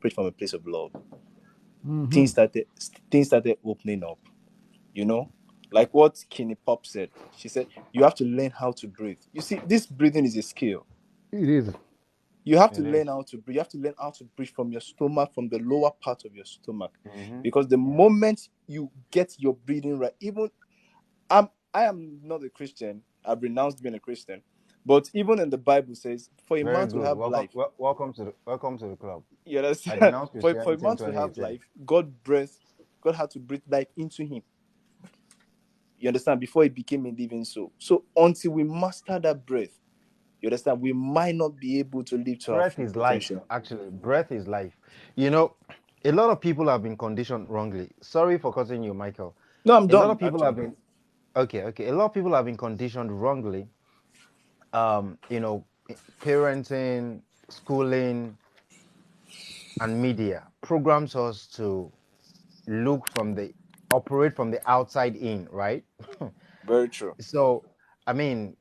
operate from a place of love, Mm-hmm. things started opening up. You know, like what Kenny Pop said. She said you have to learn how to breathe. You see, this breathing is a skill. It is. You have to It is. learn how to breathe. You have to learn how to breathe from your stomach, from the lower part of your stomach, Mm-hmm. because the moment you get your breathing right, even I am not a Christian. I've renounced being a Christian, but even in the Bible says, for a Very man to good. have Welcome, life, welcome to the club. you I understand? denounced For a Christianity in man to have 2018. life, God had to breathe life into him. You understand? Before he became a living soul. So until we master that breath, you understand, we might not be able to live to our Breath full is life. potential. Actually, breath is life. You know, a lot of people have been conditioned wrongly. Sorry for cutting you, Michael. No, I'm A lot done of people have actually. been okay. A lot of people have been conditioned wrongly. You know, parenting, schooling, and media programs us to look from the operate from the outside in, right? Very true. So, I mean,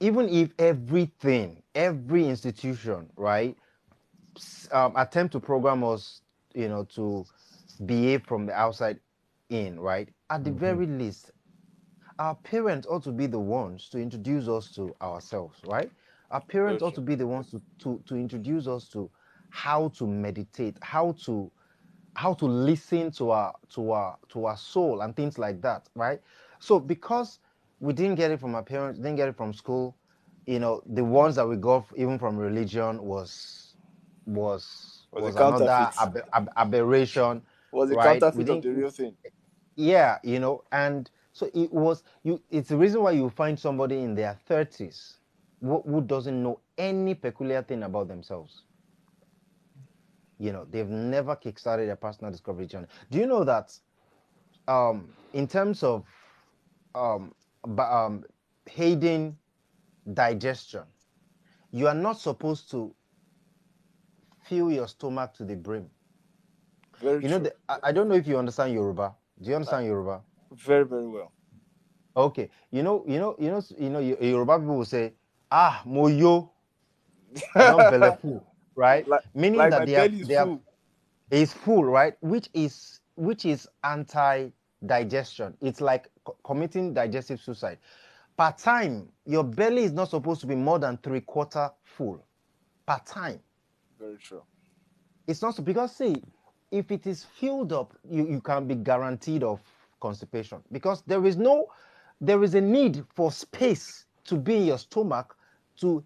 even if every institution, right, attempt to program us, to behave from the outside in, right? At the Mm-hmm. very least, our parents ought to be the ones to introduce us to ourselves, right? Our Very parents ought true. to be the ones to introduce us to how to meditate, how to listen to our soul and things like that, right? So because we didn't get it from our parents, didn't get it from school, the ones that we got even from religion was Was a another counterfeit. aberration, Was a right? We counterfeit of didn't, the real thing. yeah, and so it was you. It's the reason why you find somebody in their 30s who doesn't know any peculiar thing about themselves. They've never kickstarted a personal discovery journey. Do you know that in terms of um, aiding digestion, you are not supposed to fill your stomach to the brim. Very true. I don't know if you understand Yoruba. Do you Uh, understand Yoruba? very, very well. Okay. Yoruba people will say, "Ah, moyo, I don't belly full," right? like, Meaning like that my they have belly is they have full. is full, right? Which is anti-digestion. It's like committing digestive suicide. Per time, your belly is not supposed to be more than three-quarter full. Per time. Very true. It's not because see, if it is filled up, you can be guaranteed of constipation because there is a need for space to be in your stomach to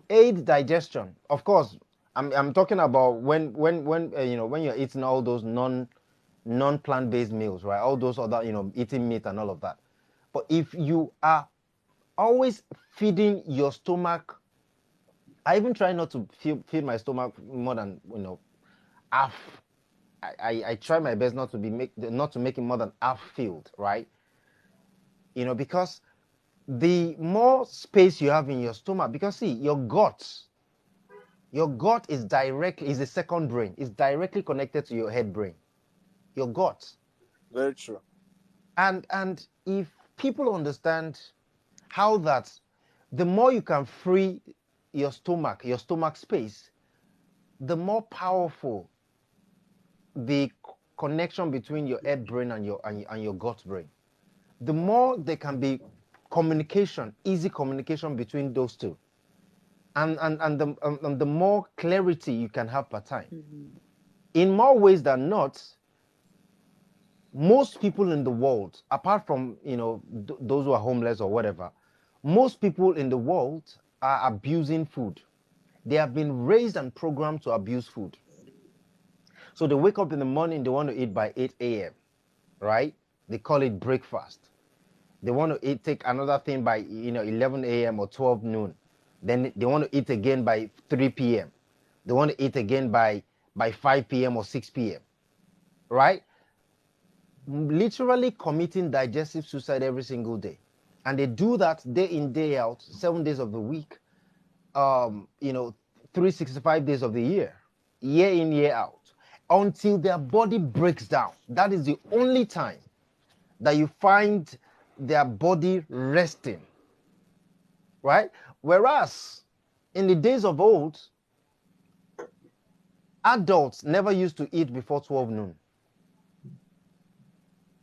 aid digestion. Of course, I'm talking about when you're eating all those non plant-based meals, right? All those other, eating meat and all of that. But if you are always feeding your stomach, I even try not to feed my stomach more than half. I try my best not to make it more than half filled, right? Because the more space you have in your stomach, because see, your gut is the second brain. It's directly connected to your head brain. Your gut. Very true. And if people understand how that the more you can free your stomach space, the more powerful the connection between your head brain and your gut brain. The more there can be communication, easy communication between those two, and the more clarity you can have per time. In more ways than not, most people in the world, apart from those who are homeless or whatever, most people in the world are abusing food. They have been raised and programmed to abuse food. So they wake up in the morning, they want to eat by 8 a.m., right? They call it breakfast. They want to take another thing by 11 a.m. or 12 noon. Then they want to eat again by 3 p.m. They want to eat again by 5 p.m. or 6 p.m. Right? Literally committing digestive suicide every single day. And they do that day in, day out, 7 days of the week, 365 days of the year in, year out, until their body breaks down. That is the only time that you find their body resting, right? Whereas in the days of old, Adults never used to eat before 12 noon.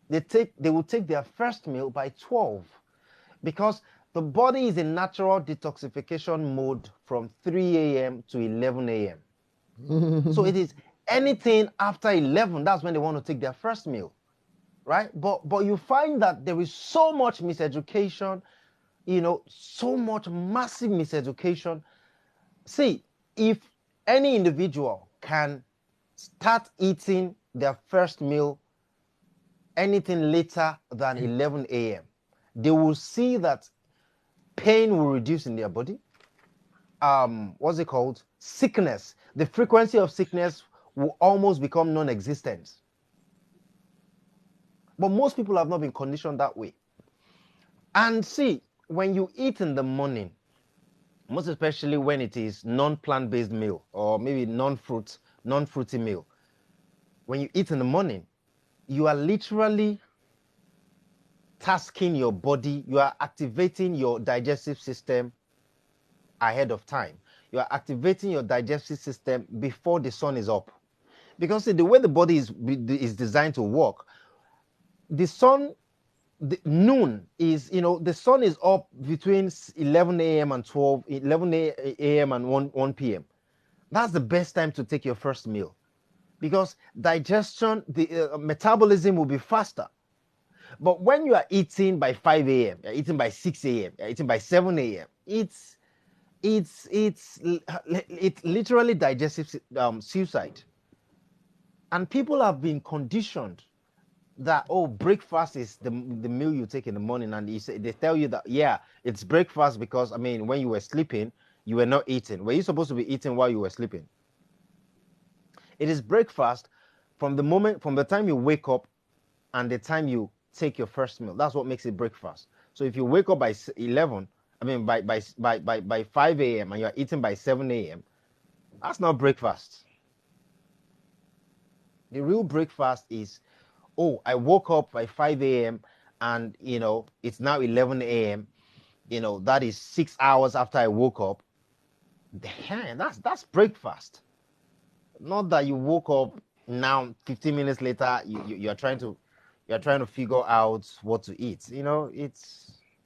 They will take their first meal by 12 because the body is in natural detoxification mode from 3 a.m. to 11 a.m. So it is anything after 11, that's when they want to take their first meal, right? But you find that there is so much miseducation, so much massive miseducation. See, if any individual can start eating their first meal anything later than 11 a.m., they will see that pain will reduce in their body. What's it called? Sickness. The frequency of sickness will almost become non-existent. But most people have not been conditioned that way. And see, when you eat in the morning, most especially when it is non-plant-based meal or maybe non-fruity meal, when you eat in the morning, you are literally tasking your body, you are activating your digestive system ahead of time. You are activating your digestive system before the sun is up. Because see, the way the body is designed to work, the sun, noon is, the sun is up between 11 a.m. and 11 a.m. and 1 p.m. That's the best time to take your first meal because digestion, the metabolism will be faster. But when you are eating by 5 a.m., you're eating by 6 a.m., you're eating by 7 a.m., it's literally digestive suicide. And people have been conditioned that, breakfast is the meal you take in the morning, and they tell you that, yeah, it's breakfast because, when you were sleeping, you were not eating. Were you supposed to be eating while you were sleeping? It is breakfast from the time you wake up and the time you take your first meal. That's what makes it breakfast. So if you wake up by 11, by 5 a.m. and you're eating by 7 a.m., that's not breakfast. The real breakfast is, I woke up by 5 a.m. and, it's now 11 a.m. That is 6 hours after I woke up. Damn, that's breakfast. Not that you woke up now 15 minutes later, you're trying to figure out what to eat.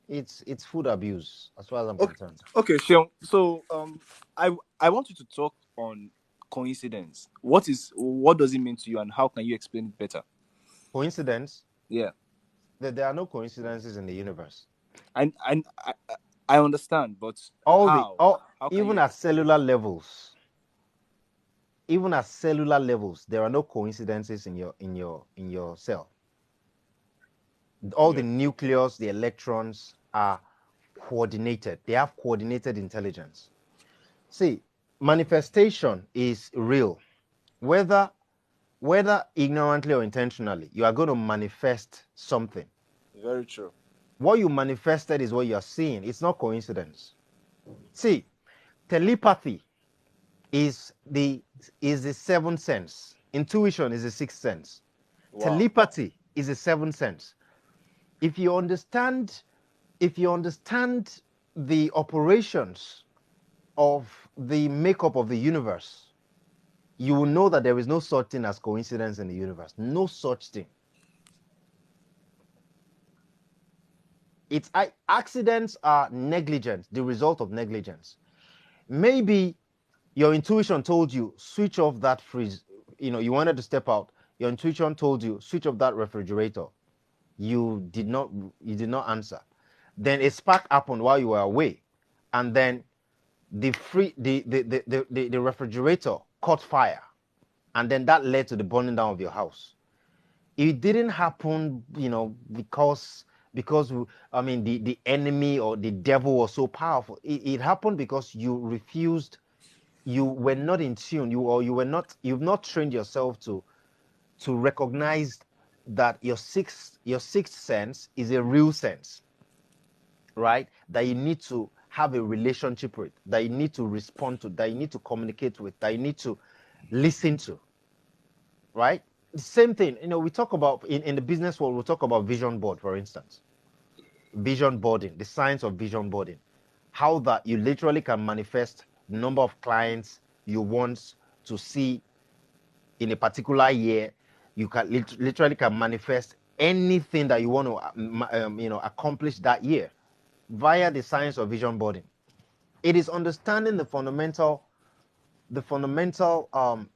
It's food abuse as far as I'm concerned. Okay, Sean. So I want you to talk on coincidence. What does it mean to you, and how can you explain it better? Coincidence? Yeah. There are no coincidences in the universe. I understand, but even at cellular levels, there are no coincidences in your cell. All the nucleus, the electrons are coordinated. They have coordinated intelligence. See, manifestation is real. Whether ignorantly or intentionally, you are going to manifest something. Very true. What you manifested is what you are seeing. It's not coincidence. See, telepathy is the seventh sense. Intuition is the sixth sense. Wow. Telepathy is the seventh sense. If you understand the operations of the makeup of the universe, you will know that there is no such thing as coincidence in the universe. No such thing. Accidents are negligence, the result of negligence. Maybe your intuition told you, switch off that fridge. You wanted to step out. Your intuition told you, switch off that refrigerator. You did not answer. Then a spark happened while you were away, and then the refrigerator caught fire, and then that led to the burning down of your house. It didn't happen, because the enemy or the devil was so powerful. It happened because you refused. You were not in tune. You've not trained yourself to recognize that your sixth sense is a real sense, right? That you need to have a relationship with, that you need to respond to, that you need to communicate with, that you need to listen to, right? The same thing, we talk about in the business world, we talk about vision board, for instance. Vision boarding, the science of vision boarding. How that you literally can manifest the number of clients you want to see in a particular year, you can literally can manifest anything that you want to accomplish that year via the science of vision boarding. It is understanding the fundamental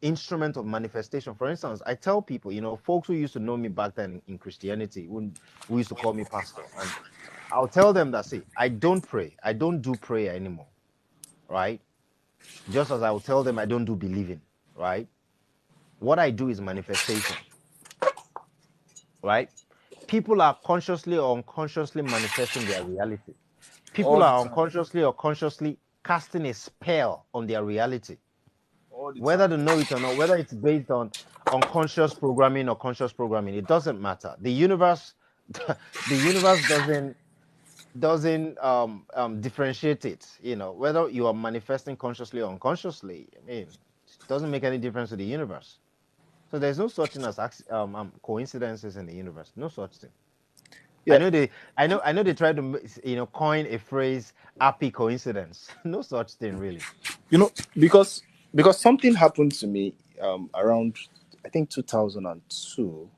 instrument of manifestation. For instance, I tell people, folks who used to know me back then in Christianity, who used to call me pastor, and I'll tell them that, see, I don't pray. I don't do prayer anymore, right? Just as I will tell them I don't do believing, right? What I do is manifestation, right? People are consciously or unconsciously manifesting their reality. People All the are time. unconsciously or consciously casting a spell on their reality, All the whether time. they know it or not, whether it's based on unconscious programming or conscious programming. It doesn't matter. The universe, the universe doesn't differentiate it. Whether you are manifesting consciously or unconsciously. I mean, it doesn't make any difference to the universe. So there's no such thing as coincidences in the universe. No such thing. Yeah. I know they try to coin a phrase happy coincidence. No such thing really. Because something happened to me around, I think, 2002.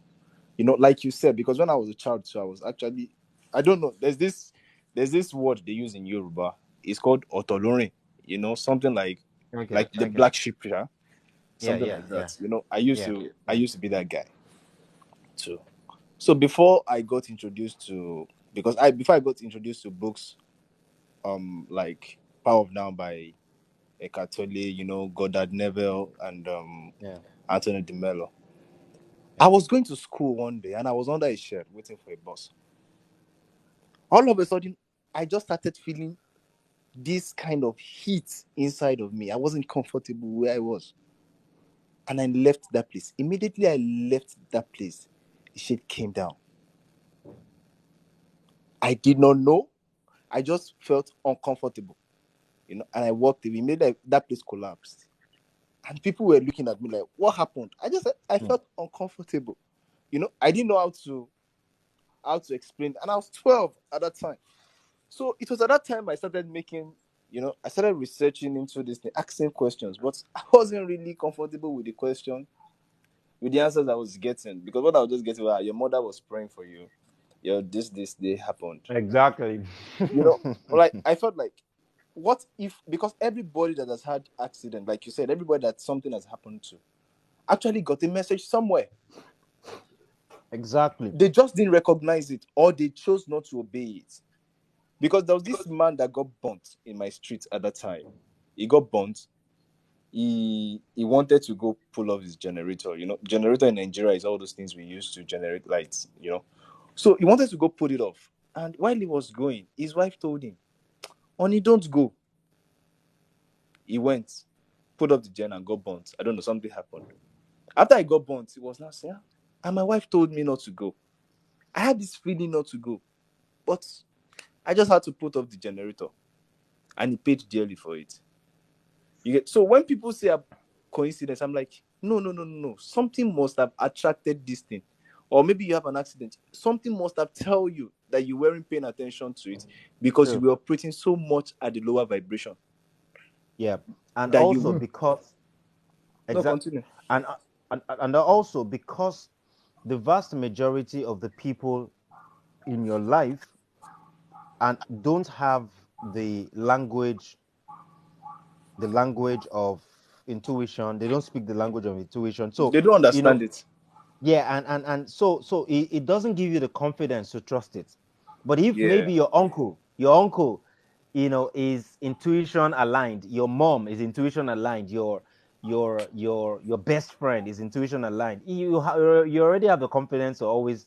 Like you said, because when I was a child too, I was actually, I don't know, there's this word they use in Yoruba. It's called otolorin. Something like Okay. the black sheep, yeah? Yeah, Something yeah, like yeah, that. I used yeah, to I yeah. used to be that guy too. So before I got introduced to, before I got introduced to books like Power of Now by Eckhart Tolle, Goddard Neville, and Yeah. Anthony de Mello. Yeah. I was going to school one day and I was under a shed waiting for a bus. All of a sudden, I just started feeling this kind of heat inside of me. I wasn't comfortable where I was. And I left that place. Immediately I left that place, the shade came down. I did not know. I just felt uncomfortable, and I walked away. Immediately that place collapsed. And people were looking at me like, what happened? I just said, I felt uncomfortable. I didn't know how to explain. And I was 12 at that time. So it was at that time I started I started researching into this thing, asking questions, but I wasn't really comfortable with the question, with the answers I was getting. Because what I was just getting was, your mother was praying for you. This day happened. Exactly. Like I felt like, what if, because everybody that has had accident, like you said, everybody that something has happened to actually got a message somewhere. Exactly. They just didn't recognize it, or they chose not to obey it. Because there was this man that got burnt in my street at that time. He got burnt. He wanted to go pull off his generator. Generator in Nigeria is all those things we use to generate lights. So he wanted to go put it off. And while he was going, his wife told him, "Honey, don't go." He went, put up the gen and got burnt. I don't know, something happened. After I got burnt, he was now saying, and my wife told me not to go. I had this feeling not to go, but I just had to put off the generator, and he paid dearly for it. So when people say a coincidence, I'm like, no. Something must have attracted this thing. Or maybe you have an accident. Something must have tell you that you weren't paying attention to it, because you True. were operating so much at the lower vibration Yeah. And that also you. because No, exact continue. and also because the vast majority of the people in your life and don't have the language of intuition. They don't speak the language of intuition. So, They don't you know, understand it. yeah, and so it doesn't give you the confidence to trust it. But if Yeah, maybe your uncle, is intuition aligned, your mom is intuition aligned, your best friend is intuition aligned, you already have the confidence to always,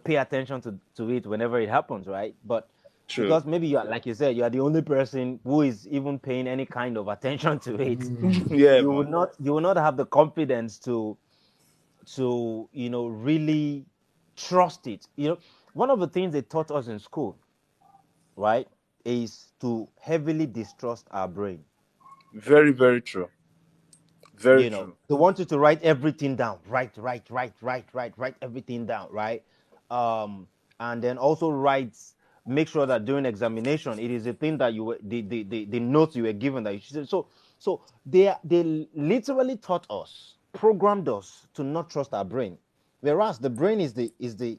pay attention to it whenever it happens, right? But true. because maybe you are, like you said, you are the only person who is even paying any kind of attention to it, Yeah, you will man. not have the confidence to really trust it. One of the things they taught us in school, right, is to heavily distrust our brain. Very, very true. Very true. They want you to write everything down, write everything down, right? And then also make sure that during examination it is a thing that you were the notes you were given that you should. So they literally taught us programmed us to not trust our brain, whereas the brain is the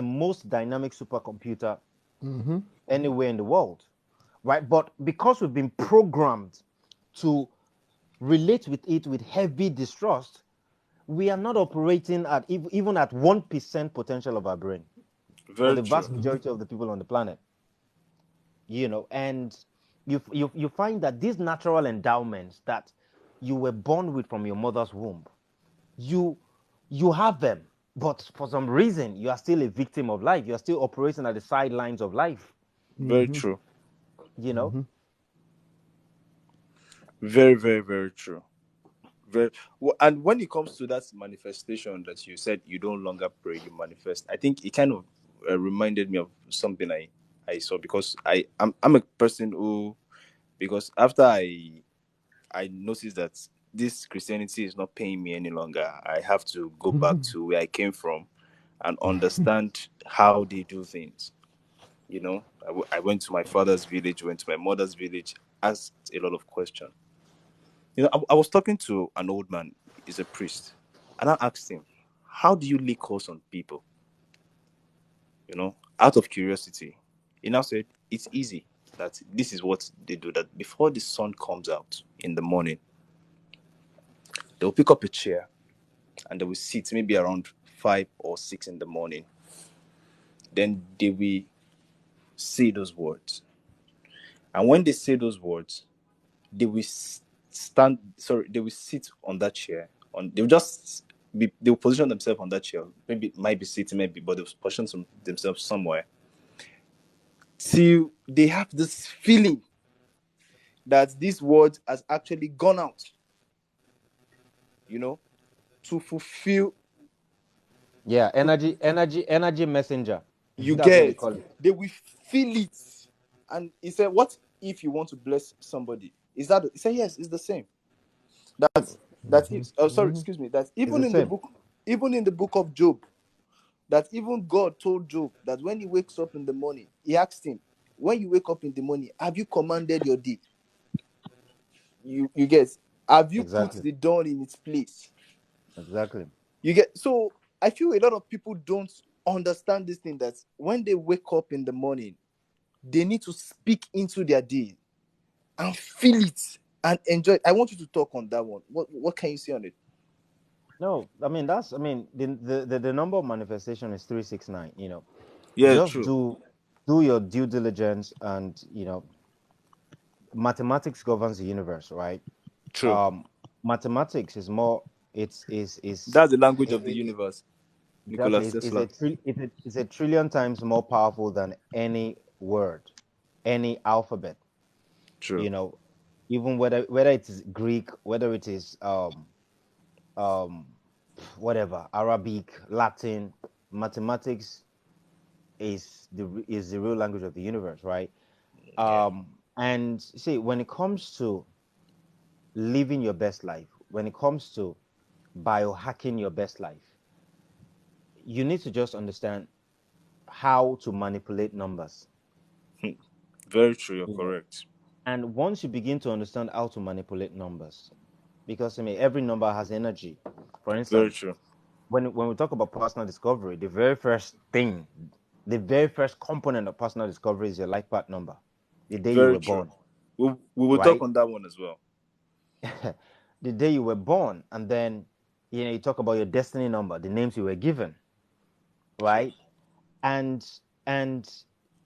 most dynamic supercomputer anywhere in the world, right? But because we've been programmed to relate with it with heavy distrust, we are not operating at even at 1% potential of our brain for Very the vast true. majority of the people on the planet. And you find that these natural endowments that you were born with from your mother's womb, you have them, but for some reason you are still a victim of life. You are still operating at the sidelines of life. Very true. You know. Very, very, very true. Very well, and when it comes to that manifestation that you said you don't longer pray, you manifest. I think it kind of reminded me of something I saw, because I'm a person who, because after I noticed that this Christianity is not paying me any longer, I have to go back to where I came from and understand how they do things. I went to my father's village, went to my mother's village, asked a lot of questions. I was talking to an old man, he's a priest, and I asked him, how do you lay calls on people? Out of curiosity. He now said, it's easy, that this is what they do, that before the sun comes out in the morning, they'll pick up a chair and they will sit maybe around 5 or 6 in the morning. Then they will say those words. And when they say those words, they will they will sit on that chair. They will position themselves on that chair. Maybe it might be sitting, maybe, but they'll position themselves somewhere till they have this feeling that this word has actually gone out, to fulfill. Yeah, energy messenger. You That's what they get, call it. they will feel it. And he said, what if you want to bless somebody? He said, yes, it's the same. Excuse me, that It's the same. even in the book of Job, that even God told Job that when he wakes up in the morning, he asked him, when you wake up in the morning, have you commanded your day? You get, have you put Exactly. the dawn in its place? Exactly. You get. So I feel a lot of people don't understand this thing, that when they wake up in the morning, they need to speak into their day and feel it and enjoy it. I want you to talk on that one. What can you say on it? No, I mean the number of manifestation is 369. Yeah, Just true. do your due diligence, and mathematics governs the universe, right? True. Mathematics is more. Is That's the language it, of the it, universe. Nikola exactly Tesla. is a trillion times more powerful than any word, any alphabet. True. You know, even whether it is Greek, whether it is um whatever, Arabic, Latin, mathematics is the real language of the universe, right? Yeah. And see, when it comes to living your best life, when it comes to biohacking your best life, you need to just understand how to manipulate numbers. Very true. You're You know, correct. and once you begin to understand how to manipulate numbers, because every number has energy. For Very instance, true. when we talk about personal discovery, the very first thing, the very first component of personal discovery is your life path number, the day you Very were true. born, We will talk right? on that one as well. The day you were born, and then you talk about your destiny number, the names you were given, True. right? And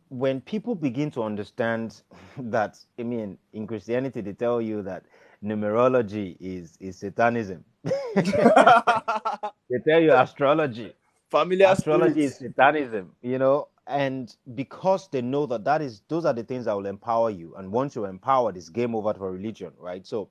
when people begin to understand that, in Christianity they tell you that numerology is satanism. They tell you Familiar astrology is spirits. satanism, and because they know that those are the things that will empower you, and once you're empowered, it's game over for religion, right? So